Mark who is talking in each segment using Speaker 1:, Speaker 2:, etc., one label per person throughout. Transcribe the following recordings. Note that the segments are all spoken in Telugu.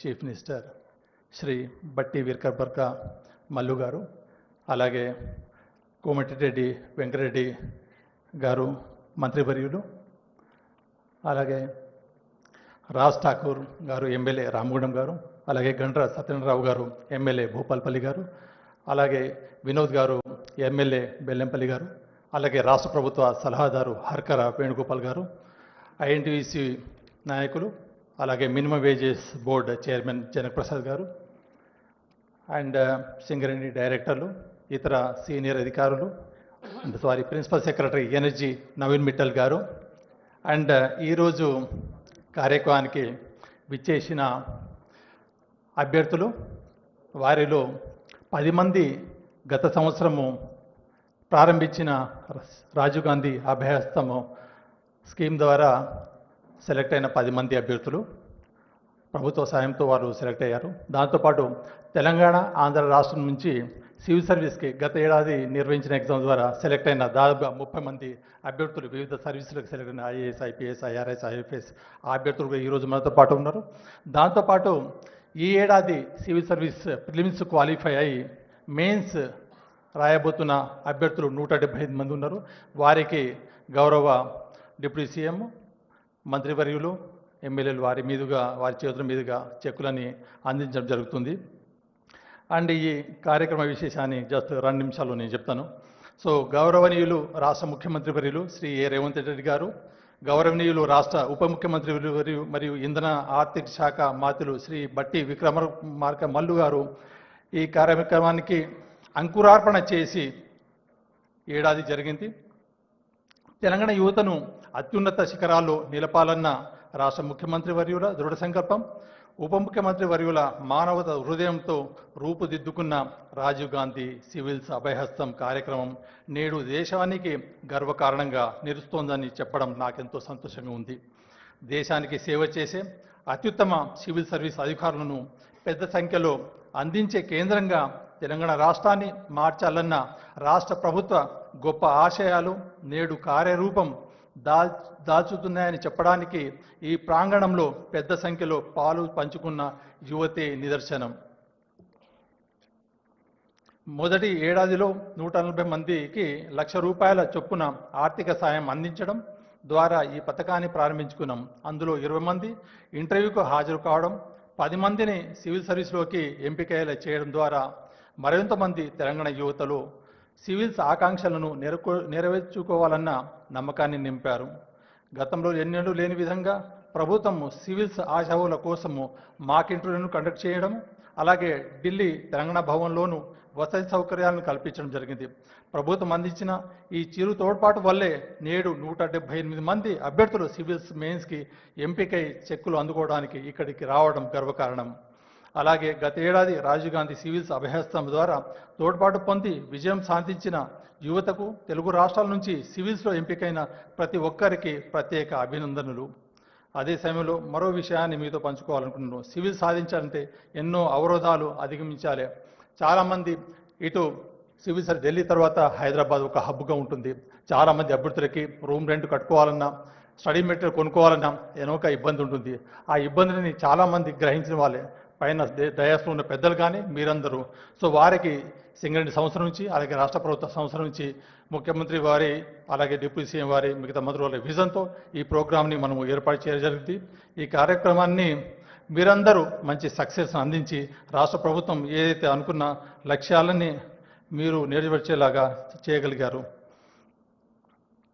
Speaker 1: చీఫ్ మినిస్టర్ శ్రీ బట్టి వీరకర్బర్క మల్లు గారు, అలాగే కోమటిరెడ్డి వెంకరెడ్డి గారు మంత్రివర్యులు, అలాగే రాజ్ ఠాకూర్ గారు ఎమ్మెల్యే రామగుండం గారు, అలాగే గండ్ర సత్యనారాయణరావు గారు ఎమ్మెల్యే భూపాల్పల్లి గారు, అలాగే వినోద్ గారు ఎమ్మెల్యే బెల్లంపల్లి గారు, అలాగే రాష్ట్ర ప్రభుత్వ సలహాదారు హర్కర వేణుగోపాల్ గారు, ఐఎన్టీయూసీ నాయకులు, అలాగే minimum wages board chairman Janakprasad గారు అండ్ సింగరేణి డైరెక్టర్లు, ఇతర సీనియర్ అధికారులు, principal secretary energy Naveen Mittal గారు అండ్ ఈరోజు కార్యక్రమానికి విచ్చేసిన అభ్యర్థులు, వారిలో 10 మంది గత సంవత్సరము ప్రారంభించిన రాజీవ్ గాంధీ అభయహస్తము స్కీమ్ ద్వారా సెలెక్ట్ అయిన 10 మంది అభ్యర్థులు ప్రభుత్వ సాయంతో వారు సెలెక్ట్ అయ్యారు. దాంతోపాటు తెలంగాణ, ఆంధ్ర రాష్ట్రం నుంచి సివిల్ సర్వీస్కి గత ఏడాది నిర్వహించిన ఎగ్జామ్ ద్వారా సెలెక్ట్ అయిన దాదాపుగా 30 మంది అభ్యర్థులు వివిధ సర్వీసులకు సెలెక్ట్ అయిన ఐఏఎస్, ఐపీఎస్, ఐఆర్ఎస్, ఐఎఫ్ఎస్ అభ్యర్థులు ఈరోజు మనతో పాటు ఉన్నారు. దాంతోపాటు ఈ ఏడాది సివిల్ సర్వీస్ ప్రిలిమ్స్ క్వాలిఫై అయ్యి మెయిన్స్ రాయబోతున్న అభ్యర్థులు 175 మంది ఉన్నారు. వారికి గౌరవ డిప్యూటీ సీఎం, మంత్రివర్యులు, ఎమ్మెల్యేలు వారి చేతుల మీదుగా చెక్కులని అందించడం జరుగుతుంది. అండ్ ఈ కార్యక్రమ విశేషాన్ని జస్ట్ 2 నిమిషాల్లో నేను చెప్తాను. సో గౌరవనీయులు రాష్ట్ర ముఖ్యమంత్రి వర్యులు శ్రీ ఏ రేవంత్ రెడ్డి గారు, గౌరవనీయులు రాష్ట్ర ఉప ముఖ్యమంత్రి మరియు ఇంధన ఆర్థిక శాఖ మంత్రులు శ్రీ బట్టి విక్రమార్క మల్లు గారు ఈ కార్యక్రమానికి అంకురార్పణ చేసి ఏడాది జరిగింది. తెలంగాణ యువతను అత్యున్నత శిఖరాల్లో నిలపాలన్న రాష్ట్ర ముఖ్యమంత్రి వర్యుల దృఢ సంకల్పం, ఉప ముఖ్యమంత్రి వర్యుల మానవత హృదయంతో రూపుదిద్దుకున్న రాజీవ్ గాంధీ సివిల్స్ అభయహస్తం కార్యక్రమం నేడు దేశానికి గర్వకారణంగా నిలుస్తోందని చెప్పడం నాకెంతో సంతోషంగా ఉంది. దేశానికి సేవ చేసే అత్యుత్తమ సివిల్ సర్వీస్ అధికారులను పెద్ద సంఖ్యలో అందించే కేంద్రంగా తెలంగాణ రాష్ట్రాన్ని మార్చాలన్న రాష్ట్ర ప్రభుత్వ గొప్ప ఆశయాలు నేడు కార్యరూపం దాల్చుతున్నాయని చెప్పడానికి ఈ ప్రాంగణంలో పెద్ద సంఖ్యలో పాలు పంచుకున్న యువతే నిదర్శనం. మొదటి ఏడాదిలో 140 మందికి ₹1,00,000 చొప్పున ఆర్థిక సాయం అందించడం ద్వారా ఈ పథకాన్ని ప్రారంభించుకున్నాం. అందులో 20 మంది ఇంటర్వ్యూకు హాజరు కావడం, 10 మందిని సివిల్ సర్వీస్లోకి ఎంపికయ్యేలా చేయడం ద్వారా మరింత మంది తెలంగాణ యువతలో సివిల్స్ ఆకాంక్షలను నెరవేర్చుకోవాలన్న నమ్మకాన్ని నింపారు. గతంలో ఎన్నడూ లేని విధంగా ప్రభుత్వం సివిల్స్ ఆశావుల కోసము మాక్ ఇంటర్వ్యూలను కండక్ట్ చేయడం, అలాగే ఢిల్లీ తెలంగాణ భవన్లోనూ వసతి సౌకర్యాలను కల్పించడం జరిగింది. ప్రభుత్వం అందించిన ఈ చిరు తోడ్పాటు వల్లే నేడు 178 మంది అభ్యర్థులు సివిల్స్ మెయిన్స్కి ఎంపికై చెక్కులు అందుకోవడానికి ఇక్కడికి రావడం గర్వకారణం. అలాగే గత ఏడాది రాజీవ్ గాంధీ సివిల్స్ అభయహస్తం ద్వారా తోడ్పాటు పొంది విజయం సాధించిన యువతకు తెలుగు రాష్ట్రాల నుంచి సివిల్స్లో ఎంపికైన ప్రతి ఒక్కరికి ప్రత్యేక అభినందనలు. అదే సమయంలో మరో విషయాన్ని మీతో పంచుకోవాలనుకుంటున్నాను. సివిల్ సాధించాలంటే ఎన్నో అవరోధాలు అధిగమించాలి. చాలామంది ఇటు సివిల్ సర్వీస్ ఢిల్లీ తర్వాత హైదరాబాద్ ఒక హబ్గా ఉంటుంది. చాలామంది అభ్యర్థులకి రూమ్ రెంట్ కట్టుకోవాలన్నా, స్టడీ మెటీరియల్ కొనుక్కోవాలన్నా ఎన్నోక ఇబ్బంది ఉంటుంది. ఆ ఇబ్బందిని చాలామంది గ్రహించిన వాళ్ళే, పైన డయాస్లో ఉన్న పెద్దలు కానీ మీరందరూ. సో వారికి సింగరేణి సంవత్సరం నుంచి, అలాగే రాష్ట్ర ప్రభుత్వ సంవత్సరం నుంచి ముఖ్యమంత్రి వారి, అలాగే డిప్యూటీ సీఎం వారి, మిగతా మంత్రుల విజన్తో ఈ ప్రోగ్రామ్ని మనం ఏర్పాటు చేయడం జరిగింది. ఈ కార్యక్రమాన్ని మీరందరూ మంచి సక్సెస్ అందించి రాష్ట్ర ప్రభుత్వం ఏదైతే అనుకున్న లక్ష్యాలని మీరు నెరవేర్చేలాగా చేయగలిగారు.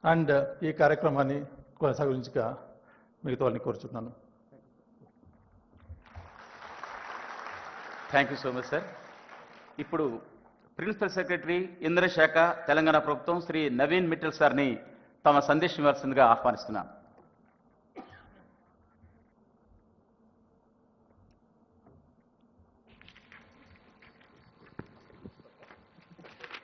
Speaker 1: అండ్ ఈ కార్యక్రమాన్ని కొనసాగించగా మిగతా వాళ్ళని కోరుచున్నాను.
Speaker 2: Thank you so much sir. ఇప్పుడు ప్రిన్సిపల్ సెక్రటరీ ఇంధన శాఖ తెలంగాణ ప్రభుత్వం శ్రీ నవీన్ మిట్టల్ సార్ని తమ సందేశం ఇవ్వాల్సిందిగా ఆహ్వానిస్తున్నాను.